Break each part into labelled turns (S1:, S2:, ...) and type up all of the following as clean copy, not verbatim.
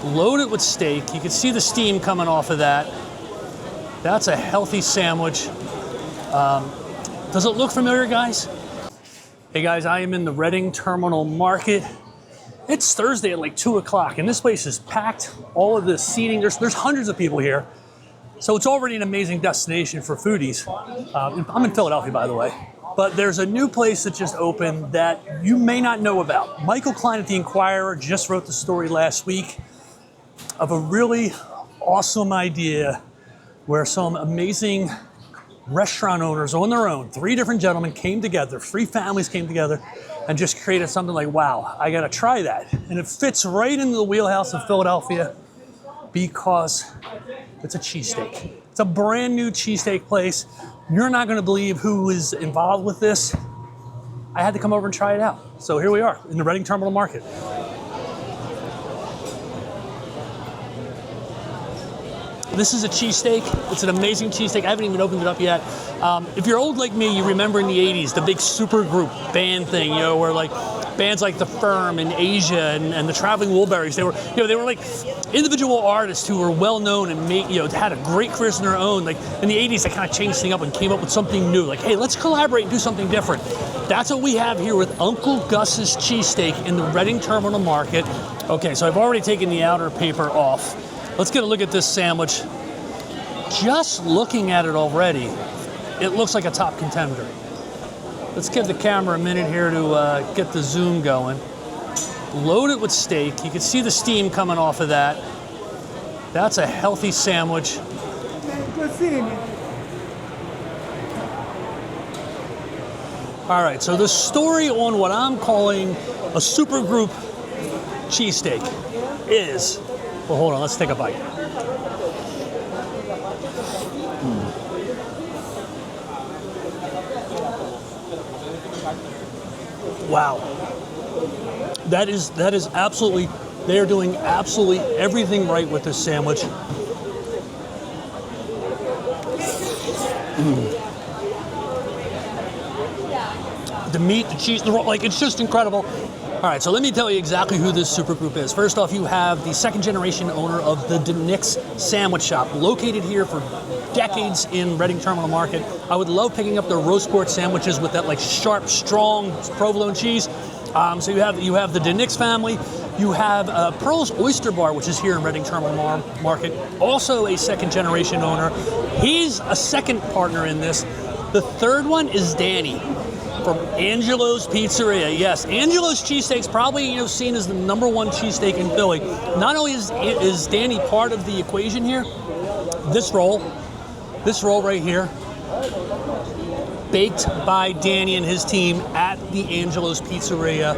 S1: Loaded with steak. You can see the steam coming off of that. That's a healthy sandwich. Does it look familiar, guys? Hey guys, I am in the Reading Terminal Market. It's Thursday at like 2 o'clock and this place is packed. All of the seating, there's hundreds of people here. So it's already an amazing destination for foodies. I'm in Philadelphia, by the way. But there's a new place that just opened that you may not know about. Michael Klein at the Inquirer just wrote the story last week of a really awesome idea where some amazing restaurant owners on their own, 3 different gentlemen came together, 3 families came together and just created something like, wow, I gotta try that. And it fits right into the wheelhouse of Philadelphia because it's a cheesesteak. It's a brand new cheesesteak place. You're not gonna believe who is involved with this. I had to come over and try it out. So here we are in the Reading Terminal Market. This is a cheesesteak. It's an amazing cheesesteak. I haven't even opened it up yet. If you're old like me, you remember in the 80s, the big supergroup band thing, you know, where like bands like The Firm and Asia and the Traveling Wilburys, they were like individual artists who were well known and had a great careers in their own. Like in the 80s, they kind of changed things up and came up with something new. Like, hey, let's collaborate and do something different. That's what we have here with Uncle Gus's Cheesesteak in the Reading Terminal Market. Okay, so I've already taken the outer paper off. Let's get a look at this sandwich. Just looking at it already, it looks like a top contender. Let's give the camera a minute here to get the zoom going. Loaded with steak. You can see the steam coming off of that. That's a healthy sandwich.
S2: Good seeing you.
S1: All right, so the story on what I'm calling a supergroup cheesesteak is, well, hold on, let's take a bite. Wow. That is absolutely, they are doing absolutely everything right with this sandwich. The meat, the cheese, like it's just incredible. All right, so let me tell you exactly who this supergroup is. First off, you have the 2nd generation owner of the DiNic's Sandwich Shop, located here for decades in Reading Terminal Market. I would love picking up their roast pork sandwiches with that like sharp, strong provolone cheese. So you have the DiNic's family. You have Pearl's Oyster Bar, which is here in Reading Terminal Market, also a 2nd generation owner. He's a 2nd partner in this. The 3rd one is Danny from Angelo's Pizzeria. Yes, Angelo's Cheesesteaks, probably seen as the #1 cheesesteak in Philly. Not only is Danny part of the equation here, this roll right here, baked by Danny and his team at the Angelo's Pizzeria,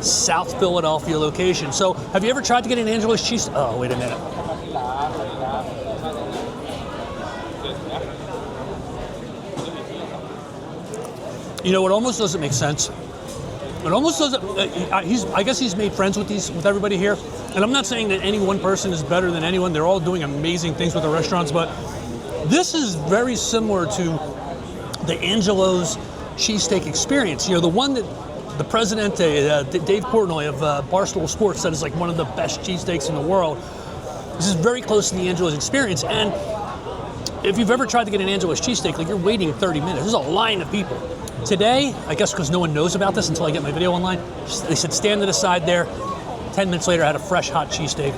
S1: South Philadelphia location. So, have you ever tried to get an Angelo's cheese? Oh, wait a minute. You know, it almost doesn't make sense. It almost doesn't. I guess he's made friends with everybody here. And I'm not saying that any one person is better than anyone. They're all doing amazing things with the restaurants, but this is very similar to the Angelo's cheesesteak experience. You know, the one that the president, Dave Portnoy of Barstool Sports, said is like one of the best cheesesteaks in the world. This is very close to the Angelo's experience. And if you've ever tried to get an Angelo's cheesesteak, like you're waiting 30 minutes. There's a line of people. Today, I guess because no one knows about this until I get my video online, they said stand to the side there. 10 minutes later, I had a fresh, hot cheesesteak.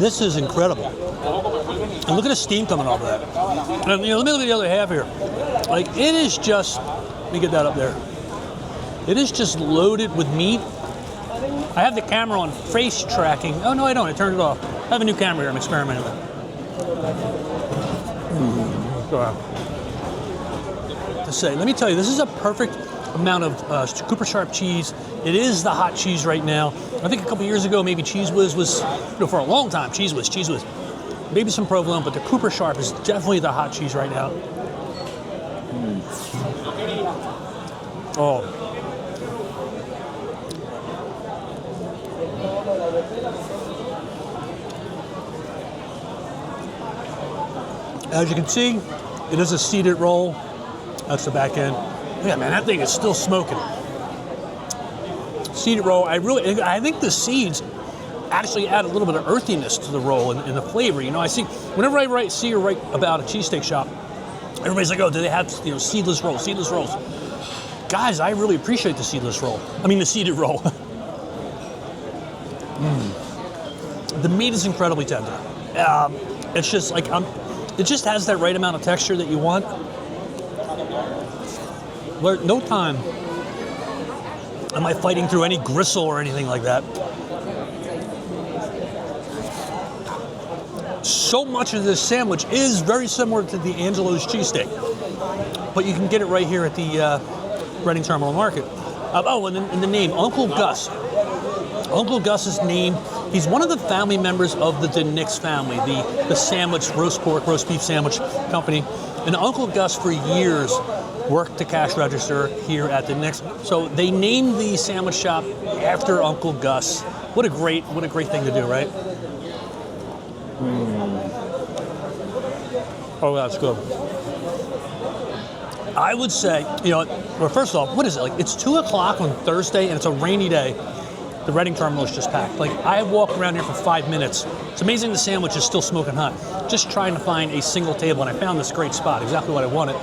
S1: This is incredible. And look at the steam coming off of that. And let me look at the other half here. Like, it is just, let me get that up there. It is just loaded with meat. I have the camera on face tracking. Oh, no, I don't. I turned it off. I have a new camera here I'm experimenting with. To say, let me tell you, this is a perfect amount of Cooper Sharp cheese. It is the hot cheese right now. I think a couple years ago, maybe Cheese Whiz was, for a long time, Cheese Whiz. Maybe some provolone, but the Cooper Sharp is definitely the hot cheese right now. Oh. As you can see, it is a seeded roll. That's the back end. Yeah, man, that thing is still smoking. Seeded roll, I think the seeds actually add a little bit of earthiness to the roll and the flavor. You know, I see, whenever I see or write about a cheesesteak shop, everybody's like, oh, do they have, you know, seedless rolls? Guys, I really appreciate the seedless roll. I mean, the seeded roll. The meat is incredibly tender. It's just like, it just has that right amount of texture that you want. Where no time am I fighting through any gristle or anything like that. So much of this sandwich is very similar to the Angelo's cheesesteak, but you can get it right here at the Reading Terminal Market. And the name, Uncle Gus. Uncle Gus's name, he's one of the family members of the DiNic's family, the sandwich, roast pork, roast beef sandwich company. And Uncle Gus for years worked the cash register here at DiNic's. So they named the sandwich shop after Uncle Gus. What a great thing to do, right? Oh, that's good. I would say, you know, well, first off, what is it? Like, it's 2 o'clock on Thursday and it's a rainy day. The Reading Terminal is just packed. Like, I walked around here for 5 minutes. It's amazing the sandwich is still smoking hot. Just trying to find a single table, and I found this great spot, exactly what I wanted.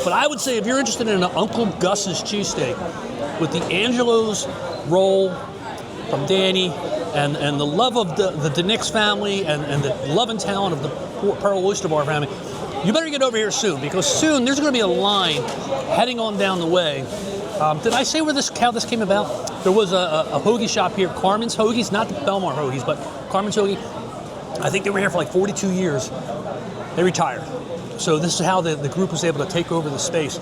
S1: But I would say if you're interested in an Uncle Gus's cheesesteak with the Angelo's roll from Danny and the love of the DiNic's family and the love and talent of the Pearl Oyster Bar family, you better get over here soon, because soon there's going to be a line heading on down the way. Did I say how this came about? There was a hoagie shop here, Carmen's Hoagies, not the Belmar Hoagies, but Carmen's Hoagie. I think they were here for like 42 years. They retired. So this is how the group was able to take over the space.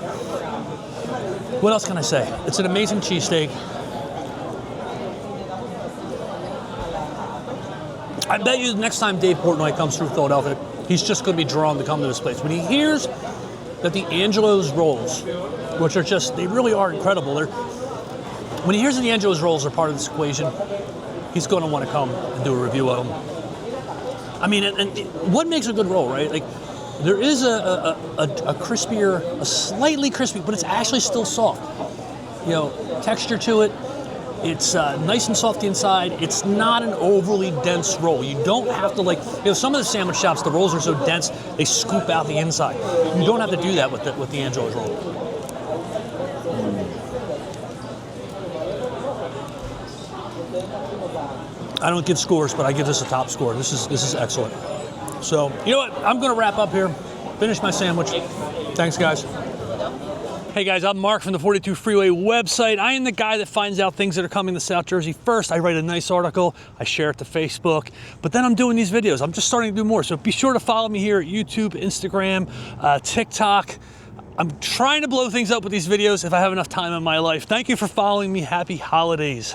S1: What else can I say? It's an amazing cheesesteak. I bet you the next time Dave Portnoy comes through Philadelphia, he's just going to be drawn to come to this place. When he hears that the Angelo's rolls, which are just, they really are incredible. When he hears that the Angelo's rolls are part of this equation, he's going to want to come and do a review of them. I mean, and what makes a good roll, right? Like, there is a crispier, a slightly crispy, but it's actually still soft. You know, texture to it. It's nice and soft inside. It's not an overly dense roll. You don't have to, like, you know, some of the sandwich shops, the rolls are so dense, they scoop out the inside. You don't have to do that with the Angelo's roll. I don't give scores, but I give this a top score. This is excellent. So, you know what? I'm going to wrap up here. Finish my sandwich. Thanks, guys. Hey guys, I'm Mark from the 42 Freeway website. I am the guy that finds out things that are coming to South Jersey first. I write a nice article, I share it to Facebook, but then I'm doing these videos. I'm just starting to do more. So be sure to follow me here at YouTube, Instagram, TikTok. I'm trying to blow things up with these videos if I have enough time in my life. Thank you for following me. Happy holidays.